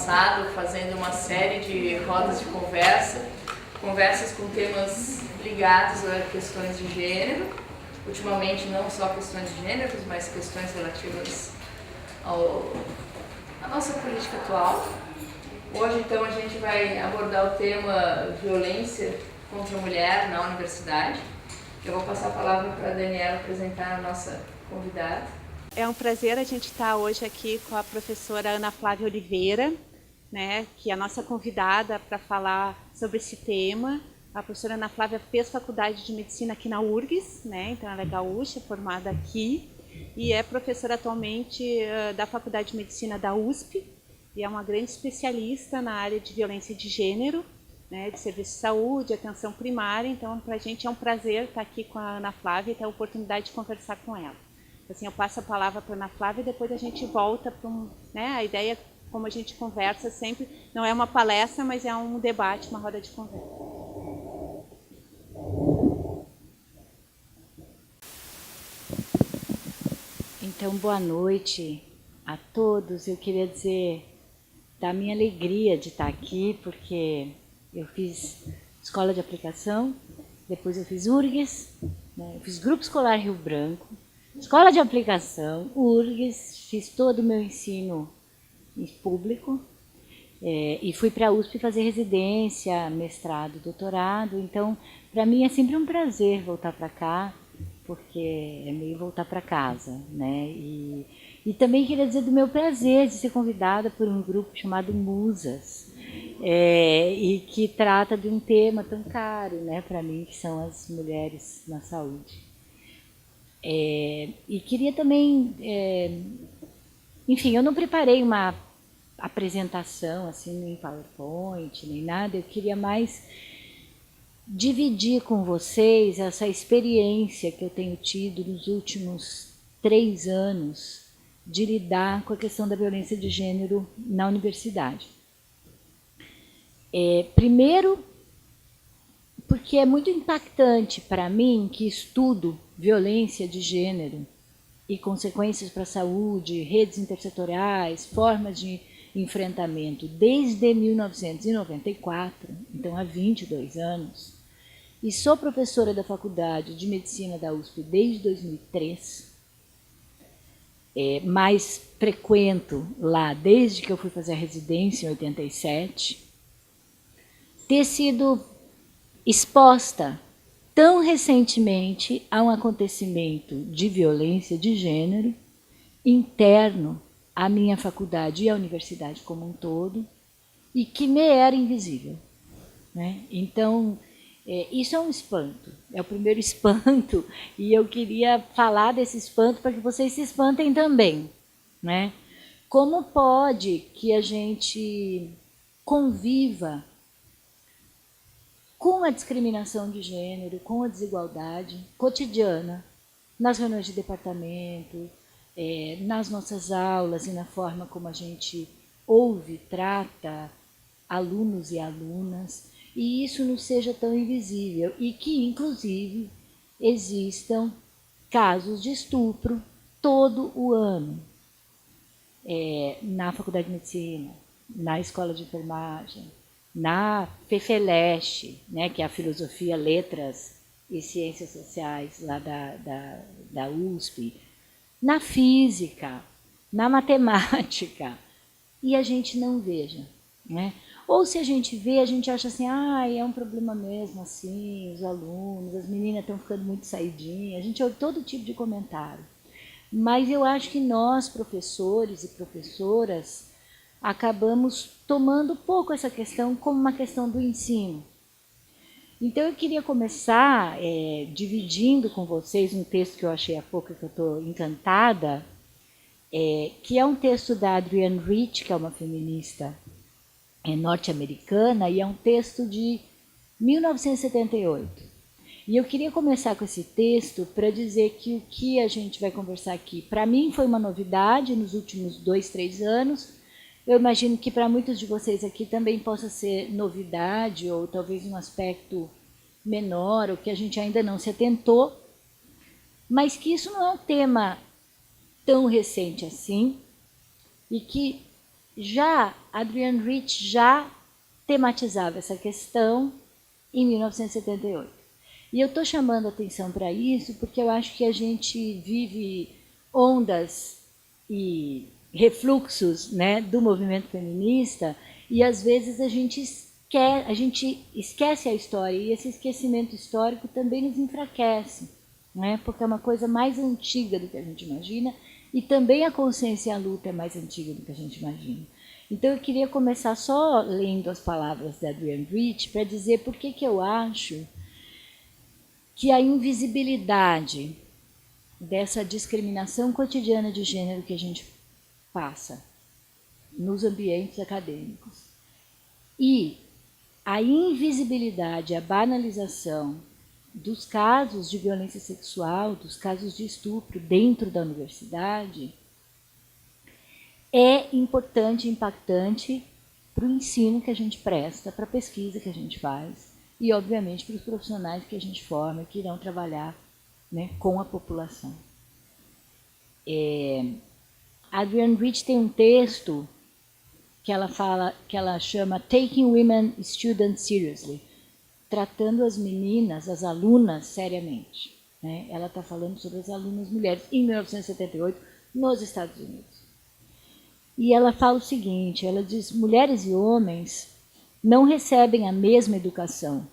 passado, fazendo uma série de rodas de conversas com temas ligados a questões de gênero, ultimamente não só questões de gêneros, mas questões relativas à nossa política atual. Hoje, então, a gente vai abordar o tema violência contra a mulher na universidade. Eu vou passar a palavra para a Daniela apresentar a nossa convidada. É um prazer a gente estar hoje aqui com a professora Ana Flávia Oliveira, né, que é a nossa convidada para falar sobre esse tema. A professora Ana Flávia fez faculdade de medicina aqui na URGS, né, então ela é gaúcha, formada aqui, e é professora atualmente da Faculdade de Medicina da USP, e é uma grande especialista na área de violência de gênero, né, de serviço de saúde, atenção primária. Então, para a gente é um prazer estar aqui com a Ana Flávia e ter a oportunidade de conversar com ela. Assim, eu passo a palavra para a Ana Flávia e depois a gente volta para né, a ideia, como a gente conversa sempre, não é uma palestra, mas é um debate, uma roda de conversa. Então, boa noite a todos. Eu queria dizer da minha alegria de estar aqui, porque eu fiz escola de aplicação, depois eu fiz URGS, né, eu fiz Grupo Escolar Rio Branco, escola de aplicação, URGS, fiz todo o meu ensino público e fui para a USP fazer residência, mestrado, doutorado. Então, para mim é sempre um prazer voltar para cá, porque é meio voltar para casa, né? E também queria dizer do meu prazer de ser convidada por um grupo chamado Musas, e que trata de um tema tão caro, né, para mim, que são as mulheres na saúde. E queria também, enfim, eu não preparei uma apresentação assim em PowerPoint nem nada, eu queria mais dividir com vocês essa experiência que eu tenho tido nos últimos 3 anos de lidar com a questão da violência de gênero na universidade. Primeiro, porque é muito impactante para mim que estudo violência de gênero e consequências para a saúde, redes intersetoriais, formas de enfrentamento desde 1994, então há 22 anos, e sou professora da Faculdade de Medicina da USP desde 2003, mas frequento lá desde que eu fui fazer a residência em 87, ter sido exposta tão recentemente a um acontecimento de violência de gênero interno à minha faculdade e à universidade como um todo, e que me era invisível, né? Então, isso é um espanto, é o primeiro espanto, e eu queria falar desse espanto para que vocês se espantem também, né? Como pode que a gente conviva com a discriminação de gênero, com a desigualdade cotidiana, nas reuniões de departamento, nas nossas aulas e na forma como a gente ouve, trata alunos e alunas, e isso não seja tão invisível, e que, inclusive, existam casos de estupro todo o ano, na Faculdade de Medicina, na Escola de Enfermagem, na FEFELESH, né, que é a Filosofia, Letras e Ciências Sociais lá da USP, na Física, na Matemática, e a gente não veja, né? Ou se a gente vê, a gente acha assim, é um problema mesmo, assim, os alunos, as meninas estão ficando muito saidinhas, a gente ouve todo tipo de comentário. Mas eu acho que nós, professores e professoras, acabamos tomando pouco essa questão como uma questão do ensino. Então, eu queria começar dividindo com vocês um texto que eu achei há pouco, que eu estou encantada, que é um texto da Adrienne Rich, que é uma feminista norte-americana, e é um texto de 1978. E eu queria começar com esse texto para dizer que o que a gente vai conversar aqui, para mim, foi uma novidade nos últimos 2, 3 anos. Eu imagino que para muitos de vocês aqui também possa ser novidade, ou talvez um aspecto menor, ou que a gente ainda não se atentou, mas que isso não é um tema tão recente assim, e que Já Adrienne Rich já tematizava essa questão em 1978. E eu estou chamando a atenção para isso porque eu acho que a gente vive ondas e refluxos, né, do movimento feminista, e às vezes a gente esquece a história, e esse esquecimento histórico também nos enfraquece, né, porque é uma coisa mais antiga do que a gente imagina, e também a consciência e a luta é mais antiga do que a gente imagina. Então eu queria começar só lendo as palavras da Adrienne Rich para dizer por que eu acho que a invisibilidade dessa discriminação cotidiana de gênero que a gente passa nos ambientes acadêmicos e a invisibilidade, a banalização dos casos de violência sexual, dos casos de estupro dentro da universidade é importante e impactante para o ensino que a gente presta, para a pesquisa que a gente faz e, obviamente, para os profissionais que a gente forma e que irão trabalhar, né, com a população. A Adrienne Rich tem um texto que ela chama Taking Women Students Seriously, tratando as meninas, as alunas, seriamente. Né? Ela está falando sobre as alunas mulheres em 1978 nos Estados Unidos. E ela fala o seguinte, ela diz, mulheres e homens não recebem a mesma educação,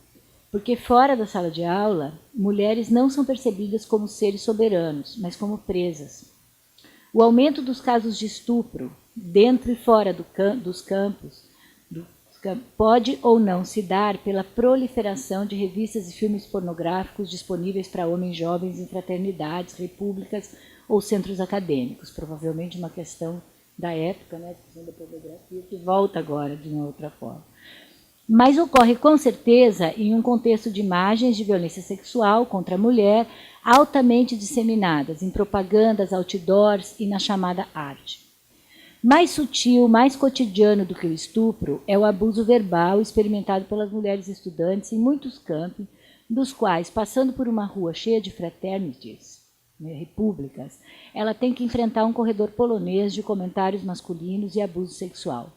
porque fora da sala de aula, mulheres não são percebidas como seres soberanos, mas como presas. O aumento dos casos de estupro, dentro e fora dos campos, pode ou não se dar pela proliferação de revistas e filmes pornográficos disponíveis para homens jovens em fraternidades, repúblicas ou centros acadêmicos. Provavelmente uma questão da época, né, a questão da pornografia, que volta agora de uma outra forma. Mas ocorre com certeza em um contexto de imagens de violência sexual contra a mulher altamente disseminadas em propagandas, outdoors e na chamada arte. Mais sutil, mais cotidiano do que o estupro é o abuso verbal experimentado pelas mulheres estudantes em muitos campos, dos quais, passando por uma rua cheia de fraternities, né, repúblicas, ela tem que enfrentar um corredor polonês de comentários masculinos e abuso sexual.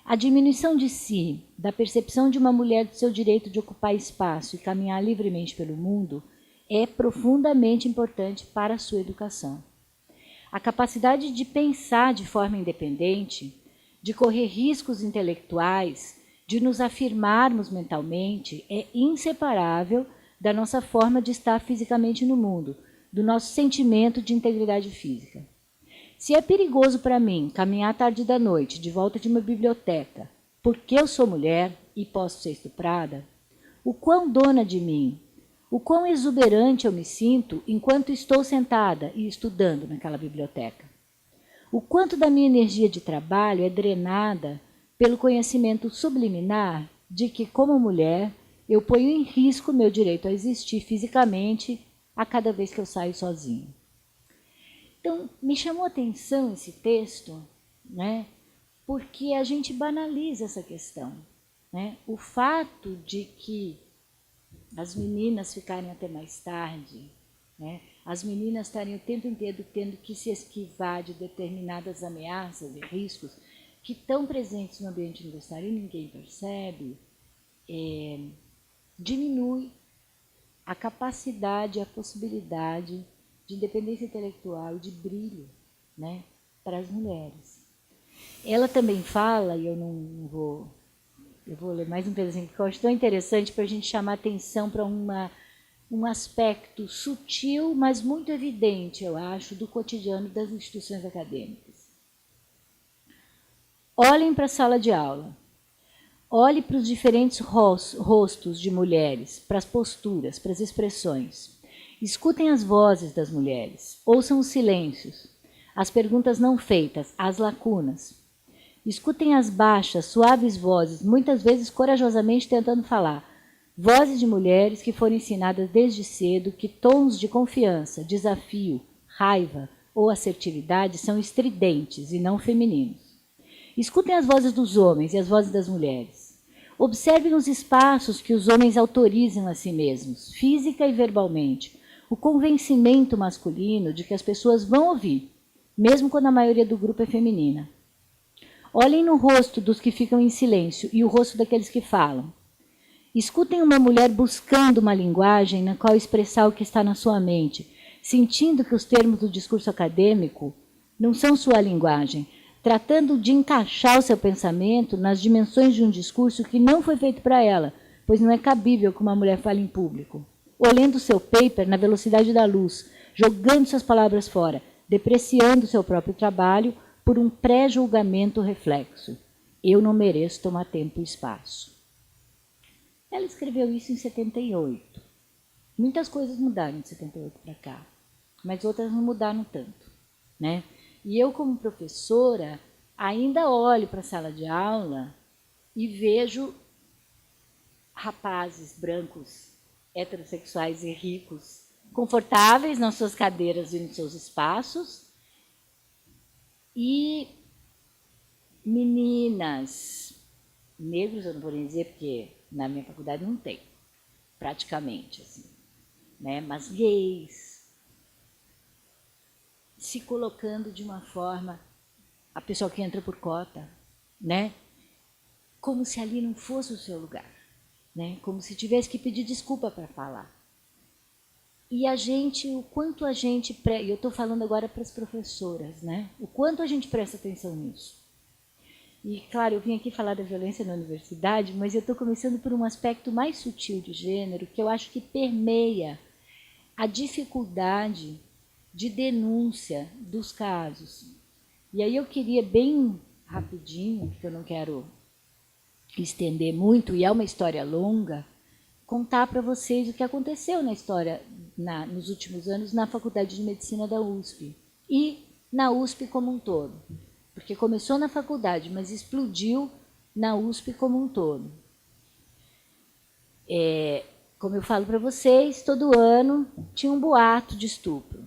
A diminuição de si, da percepção de uma mulher do seu direito de ocupar espaço e caminhar livremente pelo mundo, é profundamente importante para a sua educação. A capacidade de pensar de forma independente, de correr riscos intelectuais, de nos afirmarmos mentalmente, é inseparável da nossa forma de estar fisicamente no mundo, do nosso sentimento de integridade física. Se é perigoso para mim caminhar tarde da noite de volta de uma biblioteca porque eu sou mulher e posso ser estuprada, o quão dona de mim, o quão exuberante eu me sinto enquanto estou sentada e estudando naquela biblioteca. O quanto da minha energia de trabalho é drenada pelo conhecimento subliminar de que, como mulher, eu ponho em risco meu direito a existir fisicamente a cada vez que eu saio sozinha. Então, me chamou a atenção esse texto, né, porque a gente banaliza essa questão. Né? O fato de que as meninas ficarem até mais tarde, né, as meninas estarem o tempo inteiro tendo que se esquivar de determinadas ameaças e riscos que estão presentes no ambiente universitário e ninguém percebe, diminui a capacidade, a possibilidade de independência intelectual e de brilho, né, para as mulheres. Ela também fala, e eu vou ler mais um pedacinho, que eu acho tão interessante para a gente chamar atenção para um aspecto sutil, mas muito evidente, eu acho, do cotidiano das instituições acadêmicas. Olhem para a sala de aula. Olhe para os diferentes rostos de mulheres, para as posturas, para as expressões. Escutem as vozes das mulheres, ouçam os silêncios, as perguntas não feitas, as lacunas. Escutem as baixas, suaves vozes, muitas vezes corajosamente tentando falar. Vozes de mulheres que foram ensinadas desde cedo que tons de confiança, desafio, raiva ou assertividade são estridentes e não femininos. Escutem as vozes dos homens e as vozes das mulheres. Observem os espaços que os homens autorizam a si mesmos, física e verbalmente, o convencimento masculino de que as pessoas vão ouvir, mesmo quando a maioria do grupo é feminina. Olhem no rosto dos que ficam em silêncio e o rosto daqueles que falam. Escutem uma mulher buscando uma linguagem na qual expressar o que está na sua mente, sentindo que os termos do discurso acadêmico não são sua linguagem, tratando de encaixar o seu pensamento nas dimensões de um discurso que não foi feito para ela, pois não é cabível que uma mulher fale em público. Ou lendo seu paper na velocidade da luz, jogando suas palavras fora, depreciando seu próprio trabalho por um pré-julgamento reflexo. Eu não mereço tomar tempo e espaço. Ela escreveu isso em 78. Muitas coisas mudaram de 78 para cá, mas outras não mudaram tanto, né? E eu, como professora, ainda olho para a sala de aula e vejo rapazes brancos, heterossexuais e ricos, confortáveis nas suas cadeiras e nos seus espaços, e meninas, negros eu não vou nem dizer, porque na minha faculdade não tem, praticamente, assim, né? Mas gays, se colocando de uma forma, a pessoa que entra por cota, né? Como se ali não fosse o seu lugar, né? Como se tivesse que pedir desculpa para falar. E a gente, o quanto a gente, e eu estou falando agora para as professoras, né? O quanto a gente presta atenção nisso. E, claro, eu vim aqui falar da violência na universidade, mas eu estou começando por um aspecto mais sutil de gênero, que eu acho que permeia a dificuldade de denúncia dos casos. E aí eu queria, bem rapidinho, porque eu não quero estender muito, e é uma história longa, contar para vocês o que aconteceu na história, nos últimos anos, na Faculdade de Medicina da USP, e na USP como um todo. Porque começou na faculdade, mas explodiu na USP como um todo. Como eu falo para vocês, todo ano tinha um boato de estupro.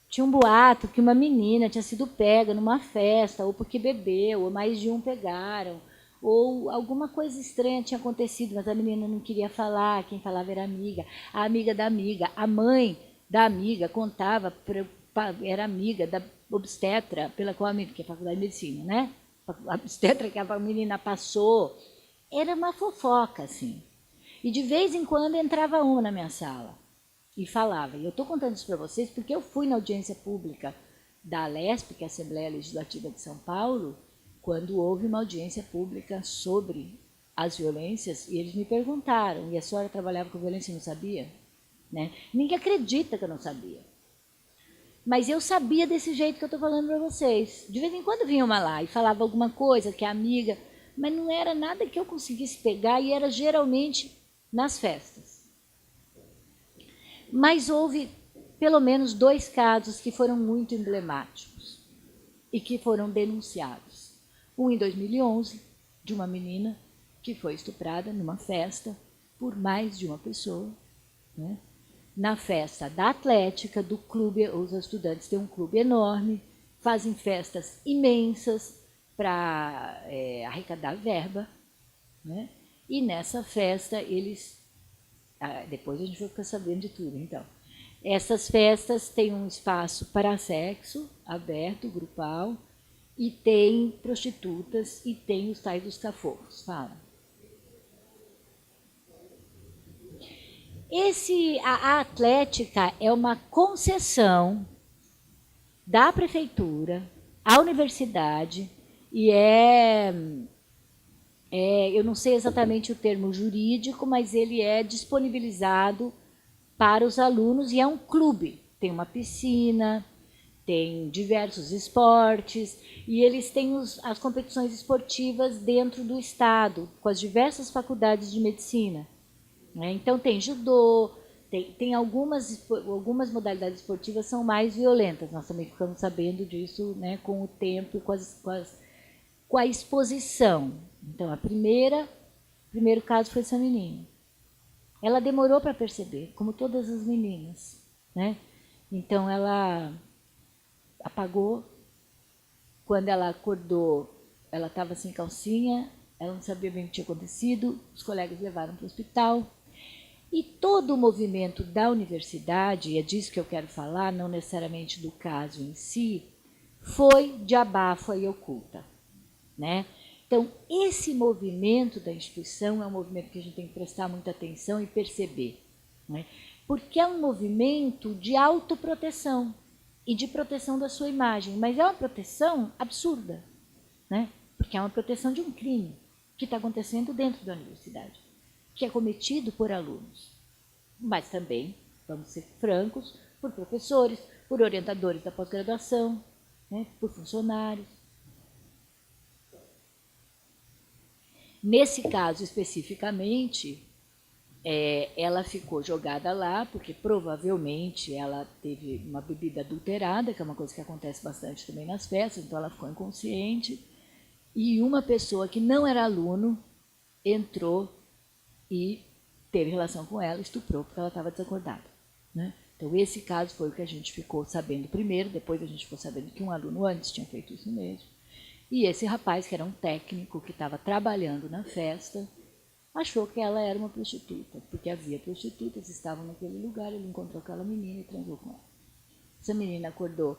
Tinha um boato que uma menina tinha sido pega numa festa, ou porque bebeu, ou mais de um pegaram, ou alguma coisa estranha tinha acontecido, mas a menina não queria falar, quem falava era a amiga da amiga, a mãe da amiga contava, era amiga da obstetra pela qual a menina, que é a Faculdade de Medicina, né? A obstetra que a menina passou, era uma fofoca, assim. E de vez em quando entrava uma na minha sala e falava. E eu estou contando isso para vocês porque eu fui na audiência pública da ALESP, que é a Assembleia Legislativa de São Paulo, quando houve uma audiência pública sobre as violências, e eles me perguntaram, e a senhora trabalhava com violência e não sabia? Né? Ninguém acredita que eu não sabia. Mas eu sabia desse jeito que eu estou falando para vocês. De vez em quando vinha uma lá e falava alguma coisa, que é amiga, mas não era nada que eu conseguisse pegar, e era geralmente nas festas. Mas houve pelo menos 2 casos que foram muito emblemáticos e que foram denunciados. Um em 2011, de uma menina que foi estuprada numa festa por mais de uma pessoa, né? Na festa da Atlética, do clube, os estudantes têm um clube enorme, fazem festas imensas para arrecadar verba, né? E nessa festa eles... depois a gente vai ficar sabendo de tudo, então. Essas festas têm um espaço para sexo, aberto, grupal, e tem prostitutas, e tem os tais dos cafofos. Fala. A Atlética é uma concessão da prefeitura à universidade, e eu não sei exatamente o termo jurídico, mas ele é disponibilizado para os alunos, e é um clube. Tem uma piscina, tem diversos esportes, e eles têm as competições esportivas dentro do estado, com as diversas faculdades de medicina. Então tem judô, tem algumas modalidades esportivas são mais violentas. Nós também ficamos sabendo disso, né, com o tempo e com a exposição. Então, o primeiro caso foi essa menina. Ela demorou para perceber, como todas as meninas, né? Então, ela apagou. Quando ela acordou, ela estava sem calcinha, ela não sabia bem o que tinha acontecido, os colegas levaram para o hospital. E todo o movimento da universidade, e é disso que eu quero falar, não necessariamente do caso em si, foi de abafa e oculta. né? Então, esse movimento da instituição é um movimento que a gente tem que prestar muita atenção e perceber, né? Porque é um movimento de autoproteção e de proteção da sua imagem, mas é uma proteção absurda, né? Porque é uma proteção de um crime que está acontecendo dentro da universidade, que é cometido por alunos, mas também, vamos ser francos, por professores, por orientadores da pós-graduação, né? Por funcionários. Nesse caso especificamente, ela ficou jogada lá porque provavelmente ela teve uma bebida adulterada, que é uma coisa que acontece bastante também nas festas, então ela ficou inconsciente, e uma pessoa que não era aluno entrou e teve relação com ela, estuprou porque ela estava desacordada, né? Então esse caso foi o que a gente ficou sabendo primeiro, depois a gente ficou sabendo que um aluno antes tinha feito isso mesmo. E esse rapaz, que era um técnico que estava trabalhando na festa, achou que ela era uma prostituta, porque havia prostitutas, estavam naquele lugar, ele encontrou aquela menina e transou com ela. Essa menina acordou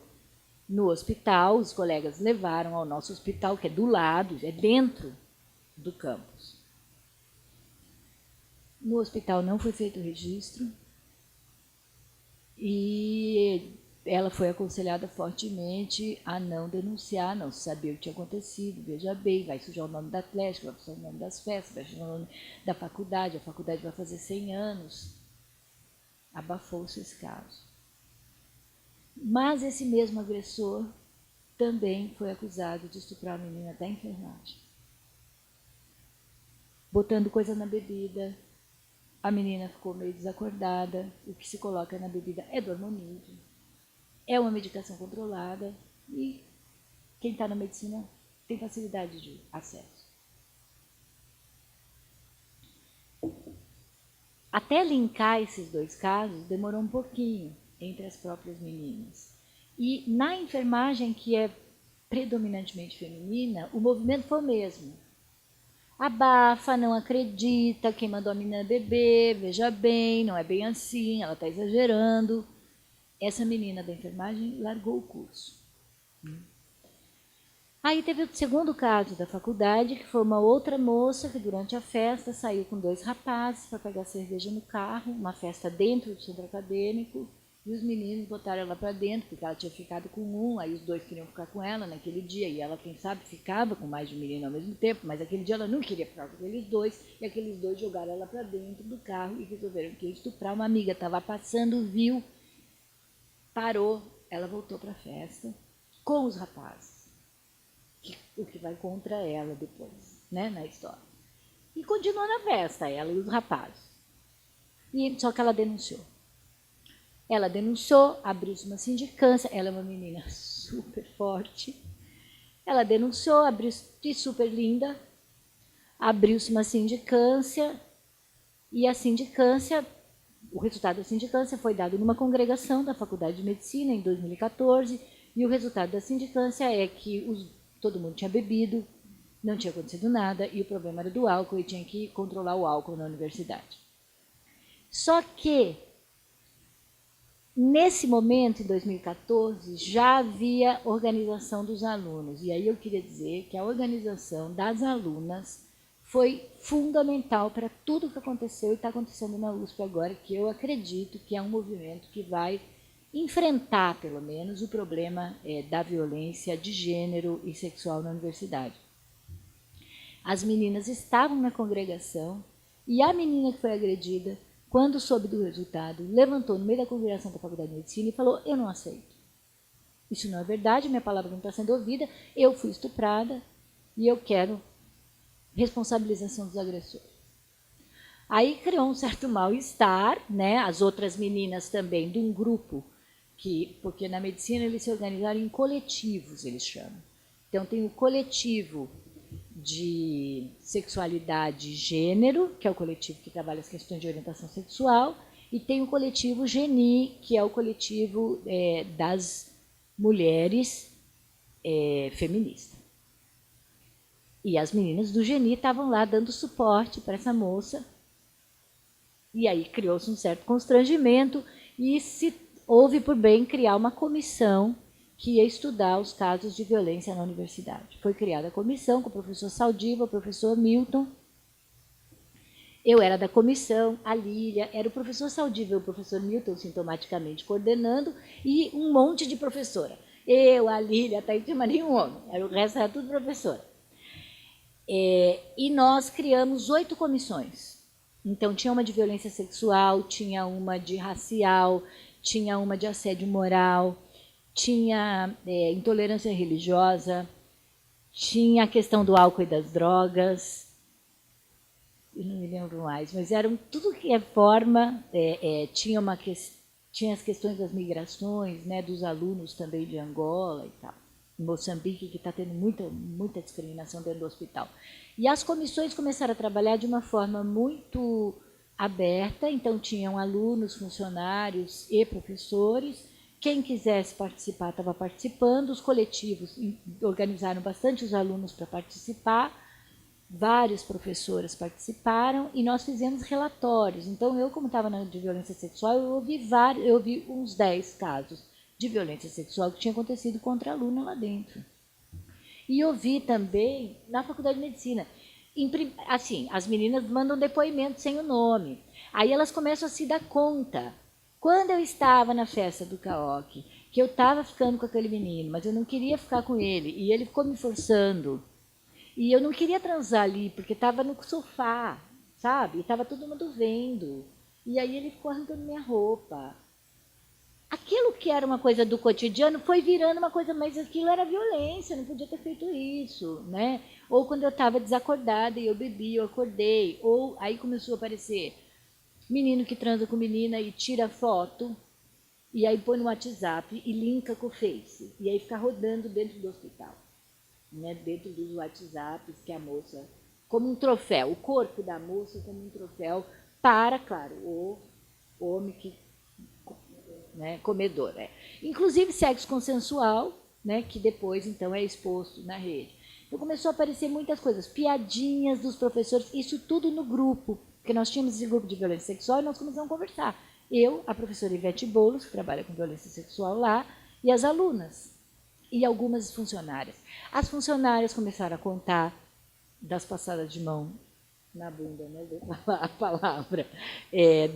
no hospital, os colegas levaram ao nosso hospital, que é do lado, é dentro do campus. No hospital não foi feito o registro e ela foi aconselhada fortemente a não denunciar, não saber o que tinha acontecido, veja bem, vai sujar o nome da Atlético, vai sujar o nome das festas, vai sujar o nome da faculdade, a faculdade vai fazer 100 anos. Abafou-se esse caso. Mas esse mesmo agressor também foi acusado de estuprar a menina da enfermagem. Botando coisa na bebida, a menina ficou meio desacordada, o que se coloca na bebida é dormamídio. É uma medicação controlada e quem está na medicina tem facilidade de acesso. Até linkar esses dois casos demorou um pouquinho entre as próprias meninas. E na enfermagem, que é predominantemente feminina, o movimento foi o mesmo. Abafa, não acredita, quem mandou a menina beber, veja bem, não é bem assim, ela está exagerando. Essa menina da enfermagem largou o curso. Aí teve o segundo caso da faculdade, que foi uma outra moça que durante a festa saiu com 2 rapazes para pegar cerveja no carro, uma festa dentro do centro acadêmico, e os meninos botaram ela para dentro, porque ela tinha ficado com um, aí os 2 queriam ficar com ela naquele dia, e ela, quem sabe, ficava com mais de um menino ao mesmo tempo, mas aquele dia ela não queria ficar com aqueles 2, e aqueles 2 jogaram ela para dentro do carro e resolveram que ia estuprar. Uma amiga estava passando, viu, parou, ela voltou para a festa com os rapazes, o que vai contra ela depois, né, na história. E continuou na festa, ela e os rapazes. Só que ela denunciou. Ela denunciou, abriu-se uma sindicância, ela é uma menina super forte. Ela denunciou, abriu-se super linda, abriu-se uma sindicância, e a sindicância, o resultado da sindicância foi dado numa congregação da Faculdade de Medicina em 2014, e o resultado da sindicância é que todo mundo tinha bebido, não tinha acontecido nada, e o problema era do álcool, e tinha que controlar o álcool na universidade. Só que, nesse momento, em 2014, já havia organização dos alunos, e aí eu queria dizer que a organização das alunas foi fundamental para tudo o que aconteceu e está acontecendo na USP agora, que eu acredito que é um movimento que vai enfrentar, pelo menos, o problema da violência de gênero e sexual na universidade. As meninas estavam na congregação e a menina que foi agredida, quando soube do resultado, levantou no meio da congregação da Faculdade de Medicina e falou: eu não aceito. Isso não é verdade, minha palavra não está sendo ouvida, eu fui estuprada e eu quero responsabilização dos agressores. Aí criou um certo mal-estar, né? As outras meninas também, de um grupo, porque na medicina eles se organizaram em coletivos, eles chamam. Então tem o coletivo de sexualidade e gênero, que é o coletivo que trabalha as questões de orientação sexual, e tem o coletivo GENI, que é o coletivo das mulheres feministas. E as meninas do GENI estavam lá dando suporte para essa moça, e aí criou-se um certo constrangimento, e se houve por bem criar uma comissão que ia estudar os casos de violência na universidade. Foi criada a comissão com o professor Saldiva, o professor Milton. Eu era da comissão, a Lília, era o professor Saldiva e o professor Milton sintomaticamente coordenando, e um monte de professora. Eu, a Lília, até não tinha nenhum homem, o resto era tudo professora. E nós criamos 8 comissões. Então, tinha uma de violência sexual, tinha uma de racial, tinha uma de assédio moral, tinha intolerância religiosa, tinha a questão do álcool e das drogas, eu não me lembro mais, mas eram tudo que é forma, tinha as questões das migrações, né, dos alunos também de Angola e tal, em Moçambique, que está tendo muita discriminação dentro do hospital. E as comissões começaram a trabalhar de uma forma muito aberta, então tinham alunos, funcionários e professores. Quem quisesse participar estava participando, os coletivos organizaram bastante os alunos para participar, várias professoras participaram e nós fizemos relatórios. Então, eu, como estava de violência sexual, eu ouvi uns 10 casos de violência sexual que tinha acontecido contra aluna lá dentro. E ouvi também na Faculdade de Medicina. Assim, as meninas mandam depoimento sem o nome. Aí elas começam a se dar conta. Quando eu estava na festa do karaoke, que eu estava ficando com aquele menino, mas eu não queria ficar com ele, e ele ficou me forçando, e eu não queria transar ali, porque estava no sofá, sabe? E estava todo mundo vendo. E aí ele ficou arrancando minha roupa. Aquilo que era uma coisa do cotidiano foi virando uma coisa, mas aquilo era violência, não podia ter feito isso, né? Ou quando eu estava desacordada e eu bebi, eu acordei. Ou aí começou a aparecer menino que transa com menina e tira foto, e aí põe no WhatsApp e linka com o Face. E aí fica rodando dentro do hospital. Né, dentro dos WhatsApps, que a moça, como um troféu, o corpo da moça como um troféu para, claro, o homem que, né, comedor. Inclusive sexo consensual, né, que depois, então, é exposto na rede. Então, começou a aparecer muitas coisas, piadinhas dos professores, isso tudo no grupo, porque nós tínhamos esse grupo de violência sexual e nós começamos a conversar. Eu, a professora Ivete Boulos, que trabalha com violência sexual lá, e as alunas. E algumas funcionárias. As funcionárias começaram a contar das passadas de mão na bunda, né, a palavra,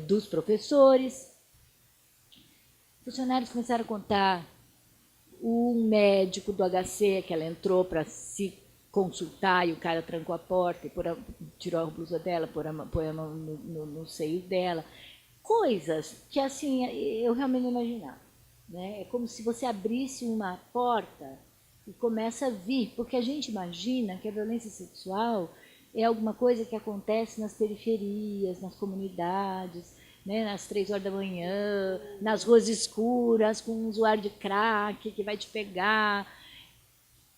dos professores. Funcionários começaram a contar um médico do HC, que ela entrou para se consultar e o cara trancou a porta e tirou a blusa dela, pôs a mão no seio dela. Coisas que, assim, eu realmente não imaginava. Né? É como se você abrisse uma porta e começa a vir, porque a gente imagina que a violência sexual é alguma coisa que acontece nas periferias, nas comunidades, né? Às 3 horas da manhã, nas ruas escuras, com um usuário de crack que vai te pegar.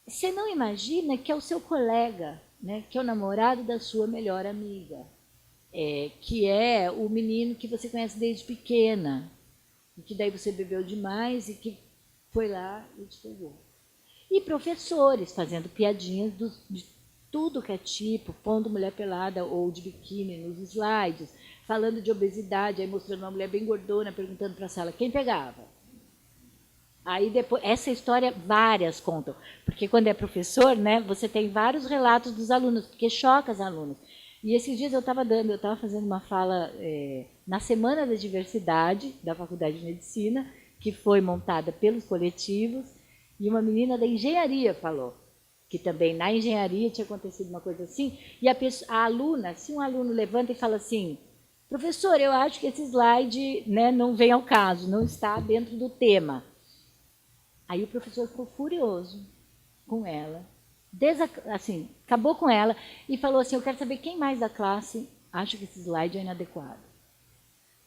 Você não imagina que é o seu colega, né? Que é o namorado da sua melhor amiga, que é o menino que você conhece desde pequena, e que daí você bebeu demais e que foi lá e te pegou. E professores fazendo piadinhas de tudo que é tipo, pondo mulher pelada ou de biquíni nos slides, falando de obesidade, aí mostrando uma mulher bem gordona, perguntando para a sala quem pegava. Aí depois, essa história várias contam, porque quando é professor, né, você tem vários relatos dos alunos, porque choca os alunos. E esses dias eu estava fazendo uma fala na Semana da Diversidade da Faculdade de Medicina, que foi montada pelos coletivos, e uma menina da engenharia falou que também na engenharia tinha acontecido uma coisa assim, e a aluna, se um aluno levanta e fala assim, professor, eu acho que esse slide, né, não vem ao caso, não está dentro do tema. Aí o professor ficou furioso com ela, assim, acabou com ela e falou assim, eu quero saber quem mais da classe acha que esse slide é inadequado.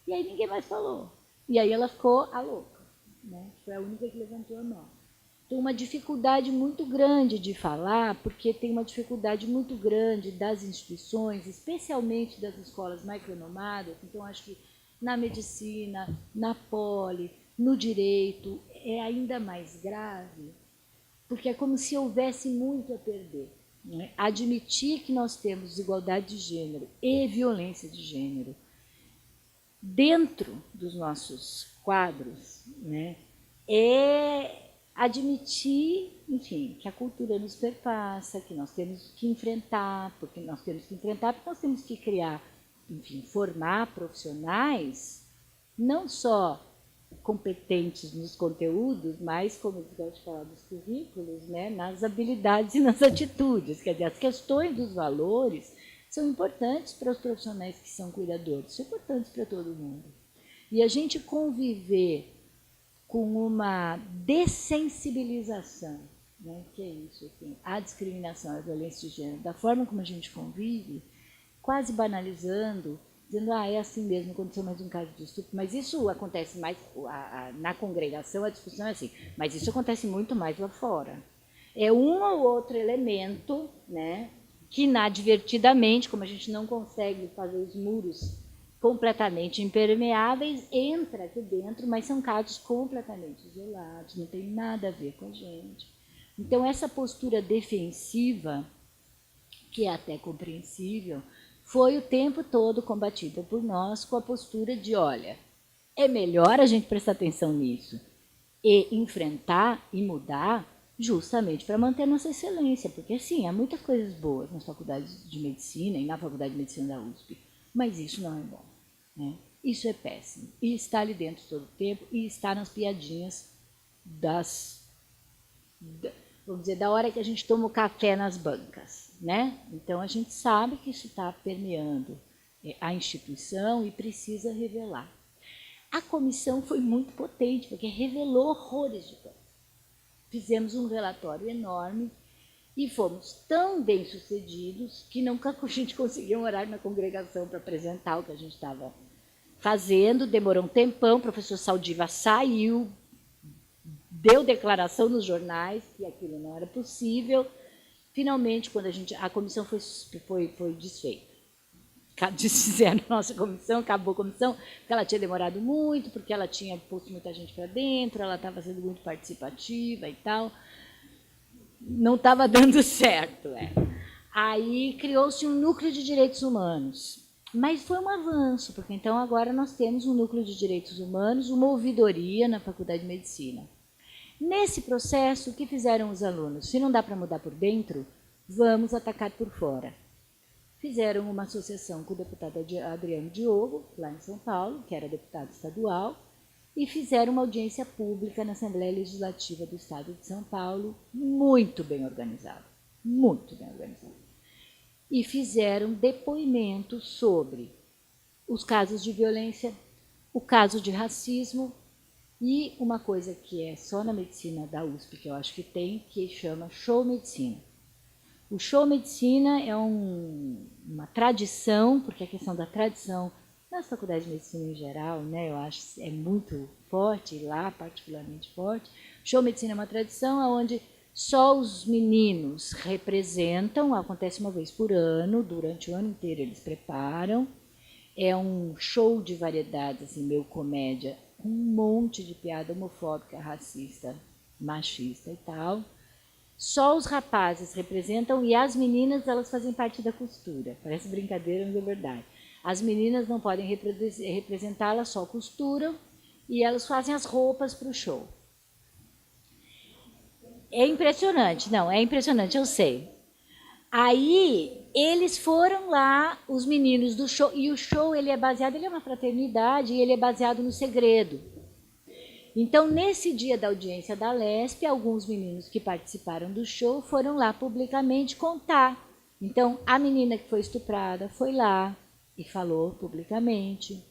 E aí ninguém mais falou. E aí ela ficou a louca, né? Foi a única que levantou a mão. Tem uma dificuldade muito grande de falar, porque tem uma dificuldade muito grande das instituições, especialmente das escolas mais renomadas. Então, acho que na medicina, na poli, no direito, é ainda mais grave, porque é como se houvesse muito a perder. Né? Admitir que nós temos desigualdade de gênero e violência de gênero dentro dos nossos quadros, né, é admitir, enfim, que a cultura nos perpassa, que nós temos que enfrentar, porque nós temos que criar, enfim, formar profissionais, não só competentes nos conteúdos, mas, como eu gosto de falar dos currículos, né, nas habilidades e nas atitudes. Quer dizer, as questões dos valores são importantes para os profissionais que são cuidadores, são importantes para todo mundo. E a gente conviver com uma dessensibilização, né, que é isso, assim, a discriminação, a violência de gênero, da forma como a gente convive, quase banalizando, dizendo, é assim mesmo, aconteceu mais um caso de estupro, mas isso acontece mais, na congregação a discussão é assim, mas isso acontece muito mais lá fora. É um ou outro elemento, né, que inadvertidamente, como a gente não consegue fazer os muros completamente impermeáveis, entra aqui dentro, mas são casos completamente isolados, não tem nada a ver com a gente. Então, essa postura defensiva, que é até compreensível, foi o tempo todo combatida por nós com a postura de, olha, é melhor a gente prestar atenção nisso e enfrentar e mudar justamente para manter a nossa excelência, porque, sim, há muitas coisas boas nas faculdades de medicina e na Faculdade de Medicina da USP, mas isso não é bom, né? Isso é péssimo. E está ali dentro todo o tempo e está nas piadinhas vamos dizer, da hora que a gente toma o café nas bancas, né? Então, a gente sabe que isso está permeando a instituição e precisa revelar. A comissão foi muito potente, porque revelou horrores de coisas. Fizemos um relatório enorme e fomos tão bem-sucedidos que nunca a gente conseguiu um horário na congregação para apresentar o que a gente estava fazendo. Demorou um tempão, o professor Saldiva saiu, deu declaração nos jornais que aquilo não era possível. Finalmente, quando a comissão foi desfeita. Desfizeram a nossa comissão, acabou a comissão, porque ela tinha demorado muito, porque ela tinha posto muita gente para dentro, ela estava sendo muito participativa e tal. Não estava dando certo. Aí criou-se um núcleo de direitos humanos. Mas foi um avanço, porque então agora nós temos um núcleo de direitos humanos, uma ouvidoria na Faculdade de Medicina. Nesse processo, o que fizeram os alunos? Se não dá para mudar por dentro, vamos atacar por fora. Fizeram uma associação com o deputado Adriano Diogo, lá em São Paulo, que era deputado estadual, e fizeram uma audiência pública na Assembleia Legislativa do Estado de São Paulo, muito bem organizada, muito bem organizada. E fizeram depoimentos sobre os casos de violência, o caso de racismo, e uma coisa que é só na medicina da USP, que eu acho que tem, que chama show medicina. O show medicina é uma tradição, porque a questão da tradição nas faculdades de medicina em geral, né, eu acho é muito forte, lá particularmente forte. O show medicina é uma tradição onde só os meninos representam, acontece uma vez por ano, durante o ano inteiro eles preparam. É um show de variedades, assim, meio comédia, um monte de piada homofóbica, racista, machista e tal. Só os rapazes representam e as meninas, elas fazem parte da costura. Parece brincadeira, mas é verdade. As meninas não podem representá-las, elas só costuram e elas fazem as roupas para o show. É impressionante, não, é impressionante, eu sei. Aí, eles foram lá, os meninos do show, e o show ele é uma fraternidade e ele é baseado no segredo. Então, nesse dia da audiência da LESP, alguns meninos que participaram do show foram lá publicamente contar. Então, a menina que foi estuprada foi lá e falou publicamente.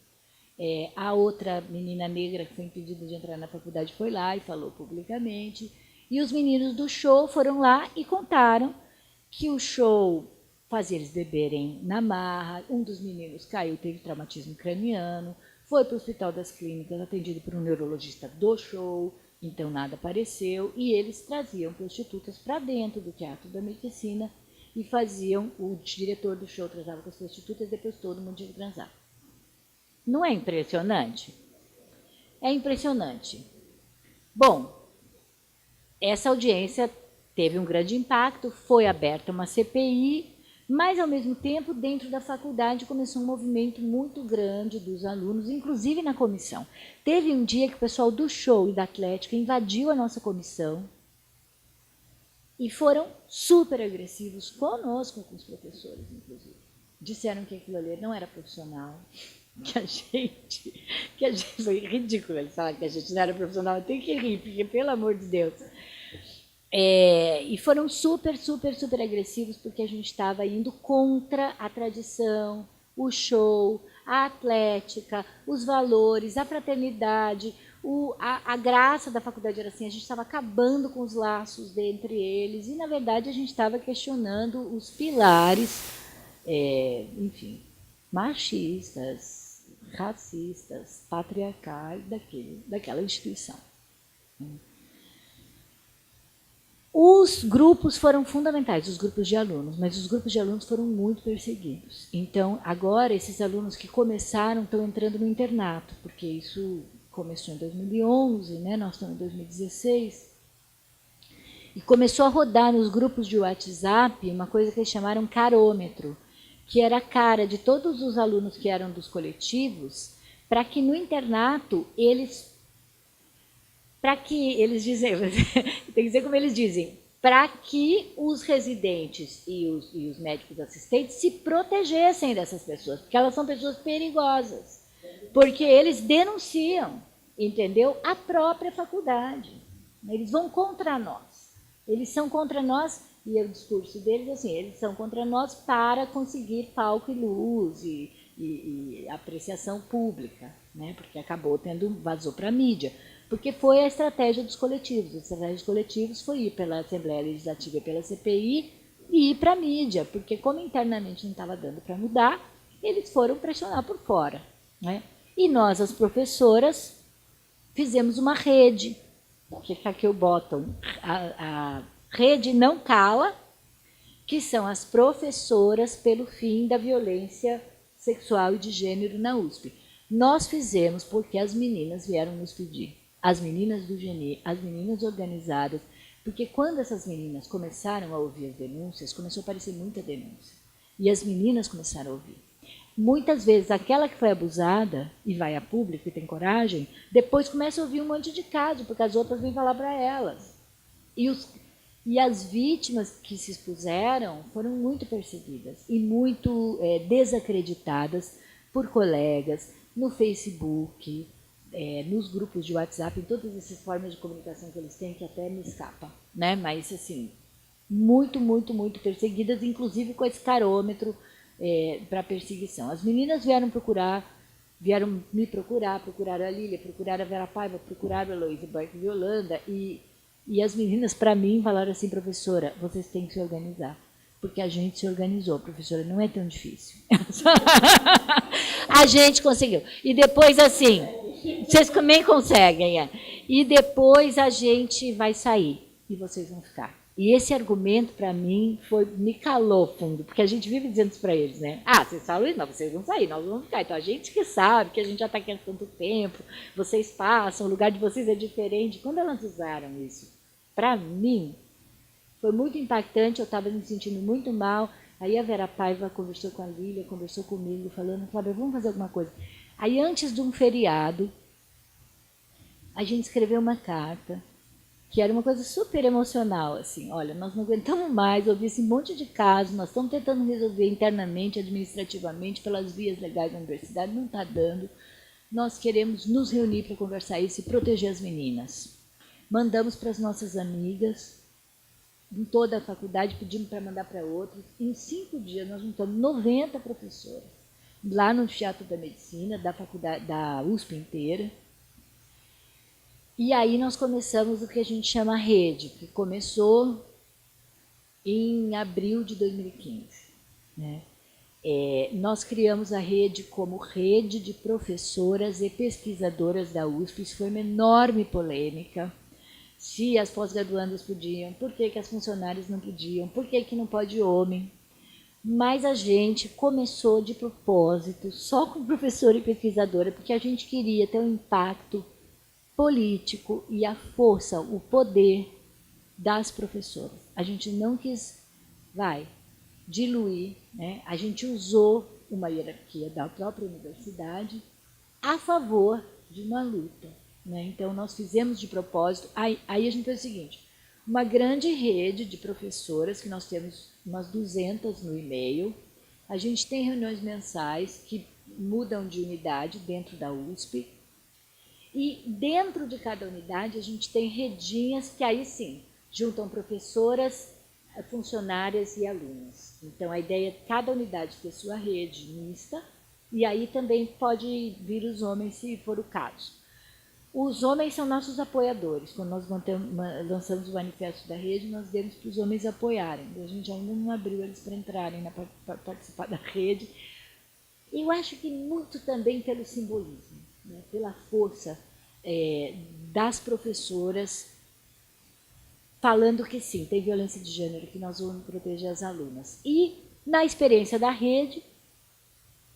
A outra menina negra que foi impedida de entrar na faculdade foi lá e falou publicamente. E os meninos do show foram lá e contaram que o show fazia eles beberem na marra, um dos meninos caiu, teve traumatismo craniano, foi para o Hospital das Clínicas, atendido por um neurologista do show, então nada apareceu, e eles traziam prostitutas para dentro do Teatro da Medicina e faziam, o diretor do show transava com as prostitutas, depois todo mundo tinha que transar. Não é impressionante? É impressionante. Bom, essa audiência teve um grande impacto, foi aberta uma CPI, Mas, ao mesmo tempo, dentro da faculdade começou um movimento muito grande dos alunos, inclusive na comissão. Teve um dia que o pessoal do show e da atlética invadiu a nossa comissão e foram super agressivos conosco, com os professores, inclusive. Disseram que aquilo ali não era profissional, que a gente foi ridículo eles falaram que a gente não era profissional. Eu tenho que rir, porque, pelo amor de Deus. E foram super, super, super agressivos, porque a gente estava indo contra a tradição, o show, a atlética, os valores, a fraternidade, a graça da faculdade era assim, a gente estava acabando com os laços dentre eles, e, na verdade, a gente estava questionando os pilares, enfim, machistas, racistas, patriarcais daquela instituição. Os grupos foram fundamentais, os grupos de alunos, mas os grupos de alunos foram muito perseguidos. Então, agora, esses alunos que começaram estão entrando no internato, porque isso começou em 2011, né? Nós estamos em 2016, e começou a rodar nos grupos de WhatsApp uma coisa que eles chamaram carômetro, que era a cara de todos os alunos que eram dos coletivos, para que no internato eles dizem, tem que dizer como eles dizem, para que os residentes e os médicos assistentes se protegessem dessas pessoas, porque elas são pessoas perigosas, porque eles denunciam, entendeu? A própria faculdade. Eles vão contra nós. Eles são contra nós, e o discurso deles assim, eles são contra nós para conseguir palco e luz e apreciação pública, né? Porque vazou para a mídia. Porque foi a estratégia dos coletivos. A estratégia dos coletivos foi ir pela Assembleia Legislativa e pela CPI e ir para a mídia, porque como internamente não estava dando para mudar, eles foram pressionar por fora, né? E nós, as professoras, fizemos uma rede, que aqui eu boto a rede Não Cala, que são as professoras pelo fim da violência sexual e de gênero na USP. Nós fizemos porque as meninas vieram nos pedir. As meninas do GENI, as meninas organizadas, porque quando essas meninas começaram a ouvir as denúncias, começou a aparecer muita denúncia, e as meninas começaram a ouvir. Muitas vezes, aquela que foi abusada, e vai a público e tem coragem, depois começa a ouvir um monte de caso, porque as outras vêm falar para elas. E as vítimas que se expuseram foram muito perseguidas, e muito desacreditadas por colegas, no Facebook, nos grupos de WhatsApp, em todas essas formas de comunicação que eles têm, que até me escapa, né? Mas, assim, muito, muito, muito perseguidas, inclusive com esse carômetro para perseguição. As meninas vieram me procurar, procuraram a Lília, procuraram a Vera Paiva, procuraram a Heloísa Buarque de Holanda, e as meninas, para mim, falaram assim, professora, vocês têm que se organizar, porque a gente se organizou, professora, não é tão difícil. A gente conseguiu. E depois, assim, vocês também conseguem, e depois a gente vai sair, e vocês vão ficar. E esse argumento, para mim, me calou fundo, porque a gente vive dizendo isso para eles, né? Ah, vocês falam isso, mas vocês vão sair, nós vamos ficar. Então, a gente que sabe, que a gente já está aqui há tanto tempo, vocês passam, o lugar de vocês é diferente. Quando elas usaram isso, para mim, foi muito impactante, eu estava me sentindo muito mal. Aí a Vera Paiva conversou com a Lília, conversou comigo, falando, Flávia, vamos fazer alguma coisa. Aí, antes de um feriado, a gente escreveu uma carta, que era uma coisa super emocional, assim, olha, nós não aguentamos mais ouvir esse monte de casos, nós estamos tentando resolver internamente, administrativamente, pelas vias legais da universidade, não está dando, nós queremos nos reunir para conversar isso e proteger as meninas. Mandamos para as nossas amigas, em toda a faculdade, pedimos para mandar para outros. Em 5 dias, nós juntamos 90 professoras, lá no Teatro da Medicina, da faculdade, da USP inteira. E aí nós começamos o que a gente chama rede, que começou em abril de 2015. Né? Nós criamos a rede como rede de professoras e pesquisadoras da USP. Isso foi uma enorme polêmica. Se as pós-graduandas podiam, por que as funcionárias não podiam, por que não pode homem? Mas a gente começou de propósito, só com professora e pesquisadora, porque a gente queria ter um impacto político e a força, o poder das professoras. A gente não quis, diluir, né? A gente usou uma hierarquia da própria universidade a favor de uma luta, né? Então, nós fizemos de propósito, aí a gente fez o seguinte, uma grande rede de professoras, que nós temos umas 200 no e-mail, a gente tem reuniões mensais que mudam de unidade dentro da USP, e dentro de cada unidade a gente tem redinhas que aí sim, juntam professoras, funcionárias e alunas. Então a ideia é cada unidade ter sua rede mista, e aí também pode vir os homens se for o caso. Os homens são nossos apoiadores. Quando nós lançamos o manifesto da rede, nós demos para os homens apoiarem. A gente ainda não abriu eles para entrarem, para participar da rede. Eu acho que muito também pelo simbolismo, né? Pela força das professoras falando que sim, tem violência de gênero, que nós vamos proteger as alunas. E na experiência da rede,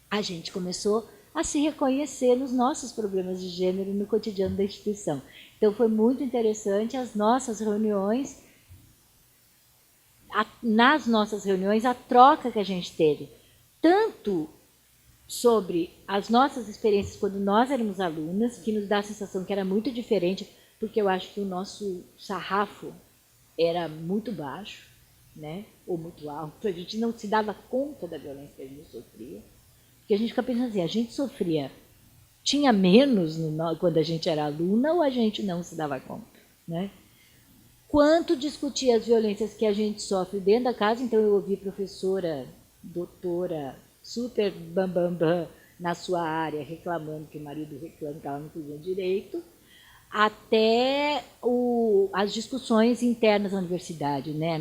a gente começou a se reconhecer nos nossos problemas de gênero no cotidiano da instituição. Então foi muito interessante as nossas reuniões, nas nossas reuniões, a troca que a gente teve, tanto sobre as nossas experiências quando nós éramos alunas, que nos dá a sensação que era muito diferente, porque eu acho que o nosso sarrafo era muito baixo, né? Ou muito alto, a gente não se dava conta da violência que a gente sofria, porque a gente fica pensando assim, a gente sofria, tinha menos quando a gente era aluna ou a gente não se dava conta, né? Quanto discutir as violências que a gente sofre dentro da casa, então eu ouvi professora, doutora, super bam na sua área, reclamando que o marido reclama que ela não cozinha direito, até as discussões internas da universidade, né?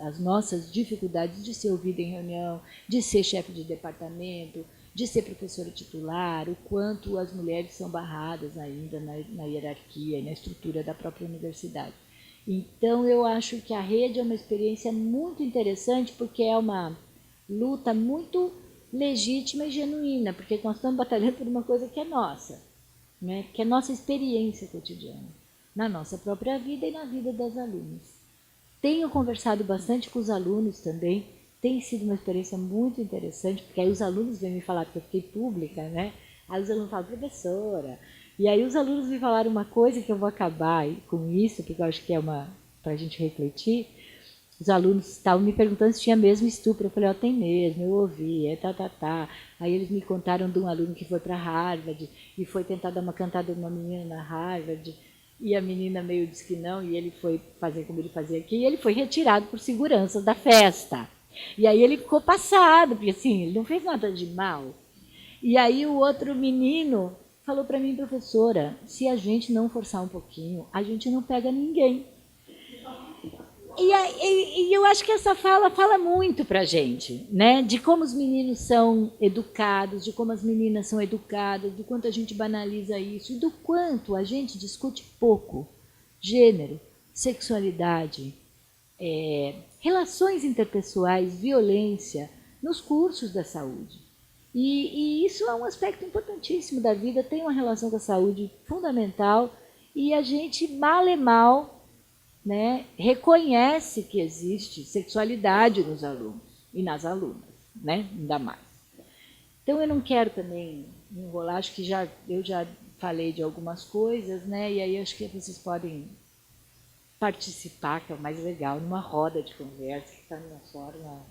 As nossas dificuldades de ser ouvida em reunião, de ser chefe de departamento, de ser professora titular, o quanto as mulheres são barradas ainda na hierarquia e na estrutura da própria universidade. Então, eu acho que a rede é uma experiência muito interessante, porque é uma luta muito legítima e genuína, porque nós estamos batalhando por uma coisa que é nossa, né? Que é nossa experiência cotidiana, na nossa própria vida e na vida das alunas. Tenho conversado bastante com os alunos também, tem sido uma experiência muito interessante, porque aí os alunos vêm me falar, porque eu fiquei pública, né? Aí os alunos falam, professora, e aí os alunos me falaram uma coisa que eu vou acabar com isso, porque eu acho que é para a gente refletir. Os alunos estavam me perguntando se tinha mesmo estupro. Eu falei, ó, tem mesmo, eu ouvi, Aí eles me contaram de um aluno que foi para Harvard e foi tentar dar uma cantada numa menina na Harvard, e a menina meio disse que não, e ele foi fazer como ele fazia aqui, e ele foi retirado por segurança da festa. E aí ele ficou passado, porque assim, ele não fez nada de mal. E aí o outro menino falou para mim, professora, se a gente não forçar um pouquinho, a gente não pega ninguém. E eu acho que essa fala muito para a gente, né? De como os meninos são educados, de como as meninas são educadas, do quanto a gente banaliza isso, e do quanto a gente discute pouco gênero, sexualidade, relações interpessoais, violência, nos cursos da saúde. E isso é um aspecto importantíssimo da vida, tem uma relação com a saúde fundamental, e a gente, mal e mal, né, reconhece que existe sexualidade nos alunos e nas alunas, né, ainda mais. Então, eu não quero também me enrolar, acho que eu já falei de algumas coisas, né, e aí acho que vocês podem participar, que é o mais legal, numa roda de conversa, que está numa forma